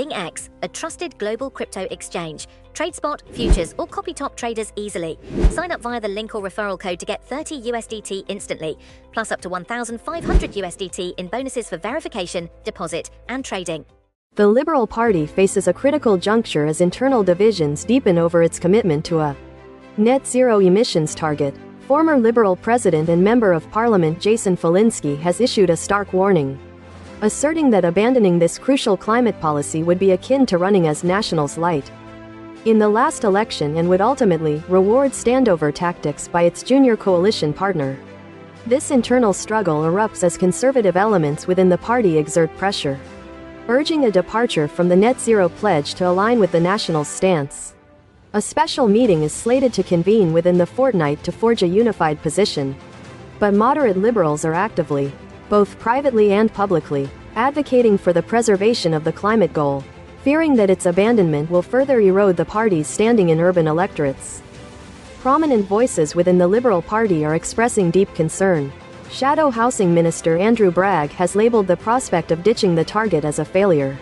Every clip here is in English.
BingX, a trusted global crypto exchange. Trade spot, futures, or copy top traders easily. Sign up via the link or referral code to get 30 USDT instantly, plus up to 1,500 USDT in bonuses for verification, deposit, and trading. The Liberal Party faces a critical juncture as internal divisions deepen over its commitment to a net zero emissions target. Former Liberal President and Member of Parliament Jason Falinski has issued a stark warning, asserting that abandoning this crucial climate policy would be akin to running as Nationals-lite in the last election and would ultimately reward standover tactics by its junior coalition partner. This internal struggle erupts as conservative elements within the party exert pressure, urging a departure from the net zero pledge to align with the Nationals' stance. A special meeting is slated to convene within the fortnight to forge a unified position. But moderate liberals are actively, both privately and publicly, advocating for the preservation of the climate goal, fearing that its abandonment will further erode the party's standing in urban electorates. Prominent voices within the Liberal Party are expressing deep concern. Shadow Housing Minister Andrew Bragg has labeled the prospect of ditching the target as a failure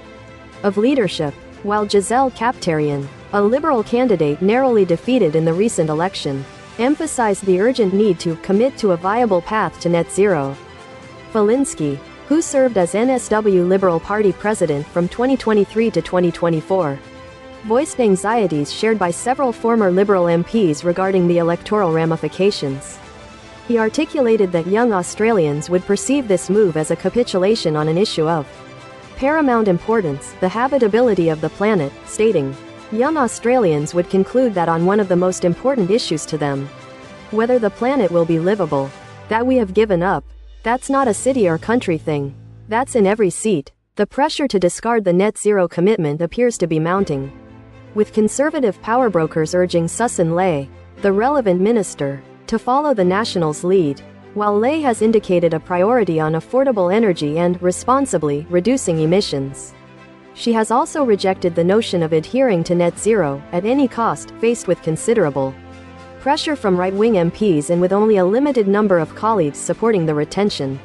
of leadership, while Giselle Kaptarian, a Liberal candidate narrowly defeated in the recent election, emphasized the urgent need to commit to a viable path to net zero. Falinski, who served as NSW Liberal Party president from 2023 to 2024, voiced anxieties shared by several former Liberal MPs regarding the electoral ramifications. He articulated that young Australians would perceive this move as a capitulation on an issue of paramount importance, the habitability of the planet, stating, "Young Australians would conclude that on one of the most important issues to them, whether the planet will be livable, that we have given up. That's not a city or country thing. That's in every seat." The pressure to discard the net zero commitment appears to be mounting, with conservative power brokers urging Sussan Ley, the relevant minister, to follow the Nationals' lead, while Ley has indicated a priority on affordable energy and responsibly reducing emissions. She has also rejected the notion of adhering to net zero at any cost, faced with considerable pressure from right-wing MPs and with only a limited number of colleagues supporting the retention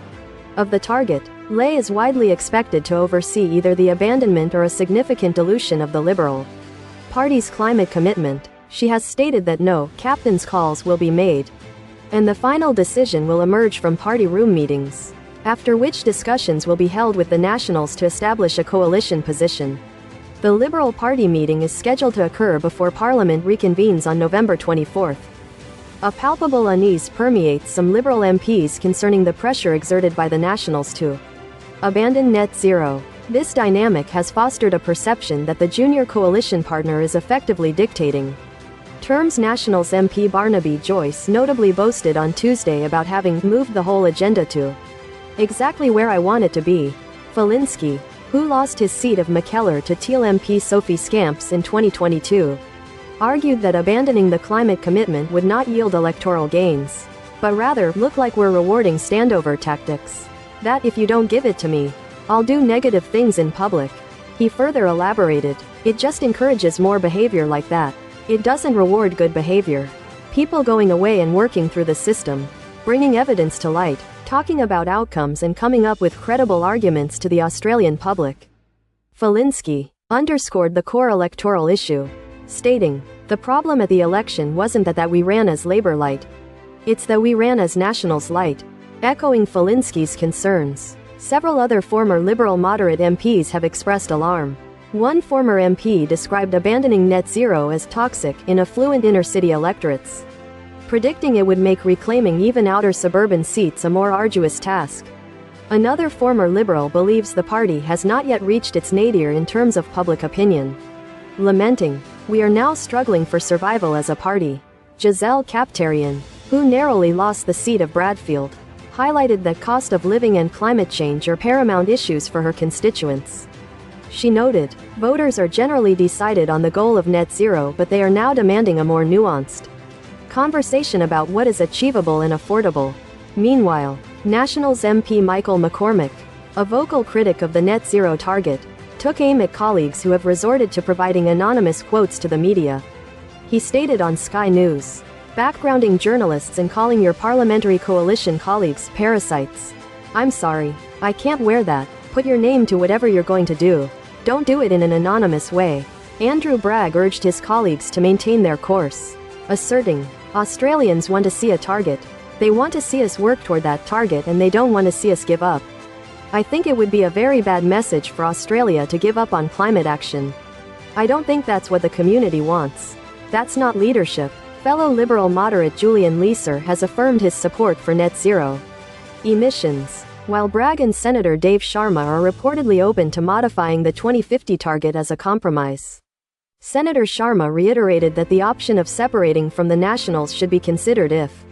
of the target. Ley is widely expected to oversee either the abandonment or a significant dilution of the Liberal Party's climate commitment. She has stated that no captain's calls will be made, and the final decision will emerge from party room meetings, after which discussions will be held with the Nationals to establish a coalition position. The Liberal Party meeting is scheduled to occur before Parliament reconvenes on November 24. A palpable unease permeates some Liberal MPs concerning the pressure exerted by the Nationals to abandon net zero. This dynamic has fostered a perception that the junior coalition partner is effectively dictating terms. Nationals MP Barnaby Joyce notably boasted on Tuesday about having moved the whole agenda to exactly where I want it to be. Falinski, who lost his seat of McKellar to Teal MP Sophie Scamps in 2022, argued that abandoning the climate commitment would not yield electoral gains, but rather look like we're rewarding standover tactics. That if you don't give it to me, I'll do negative things in public. He further elaborated, it just encourages more behavior like that. It doesn't reward good behavior. People going away and working through the system, bringing evidence to light, talking about outcomes and coming up with credible arguments to the Australian public. Falinski underscored the core electoral issue, stating, "The problem at the election wasn't that we ran as Labor-lite. It's that we ran as Nationals-lite." Echoing Falinski's concerns, several other former Liberal moderate MPs have expressed alarm. One former MP described abandoning net zero as toxic in affluent inner-city electorates, predicting it would make reclaiming even outer suburban seats a more arduous task. Another former Liberal believes the party has not yet reached its nadir in terms of public opinion, lamenting, "We are now struggling for survival as a party." Giselle Kaptarian, who narrowly lost the seat of Bradfield, highlighted that cost of living and climate change are paramount issues for her constituents. She noted, "Voters are generally decided on the goal of net zero, but they are now demanding a more nuanced conversation about what is achievable and affordable." Meanwhile, Nationals MP Michael McCormick, a vocal critic of the net zero target, took aim at colleagues who have resorted to providing anonymous quotes to the media. He stated on Sky News, "Backgrounding journalists and calling your parliamentary coalition colleagues parasites. I'm sorry. I can't wear that. Put your name to whatever you're going to do." Don't do it in an anonymous way. Andrew Bragg urged his colleagues to maintain their course, asserting, Australians want to see a target. They want to see us work toward that target and they don't want to see us give up. I think it would be a very bad message for Australia to give up on climate action. I don't think that's what the community wants. That's not leadership. Fellow Liberal moderate Julian Leeser has affirmed his support for net zero emissions, while Bragg and Senator Dave Sharma are reportedly open to modifying the 2050 target as a compromise. Senator Sharma reiterated that the option of separating from the Nationals should be considered if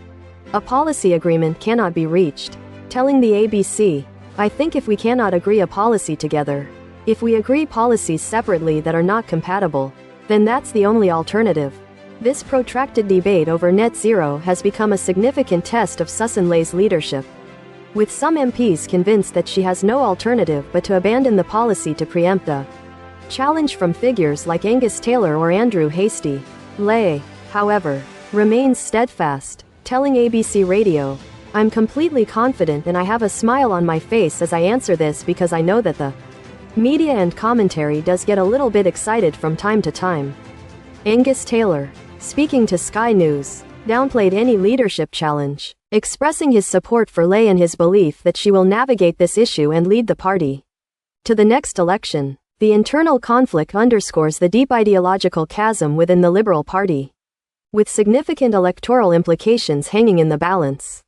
a policy agreement cannot be reached, telling the ABC, I think if we cannot agree a policy together, if we agree policies separately that are not compatible, then that's the only alternative. This protracted debate over net zero has become a significant test of Sussan Ley's leadership, with some MPs convinced that she has no alternative but to abandon the policy to preempt a challenge from figures like Angus Taylor or Andrew Hastie. Ley, however, remains steadfast, telling ABC Radio, I'm completely confident and I have a smile on my face as I answer this because I know that the media and commentary does get a little bit excited from time to time. Angus Taylor, speaking to Sky News, downplayed any leadership challenge, expressing his support for Ley and his belief that she will navigate this issue and lead the party to the next election. The internal conflict underscores the deep ideological chasm within the Liberal Party, with significant electoral implications hanging in the balance.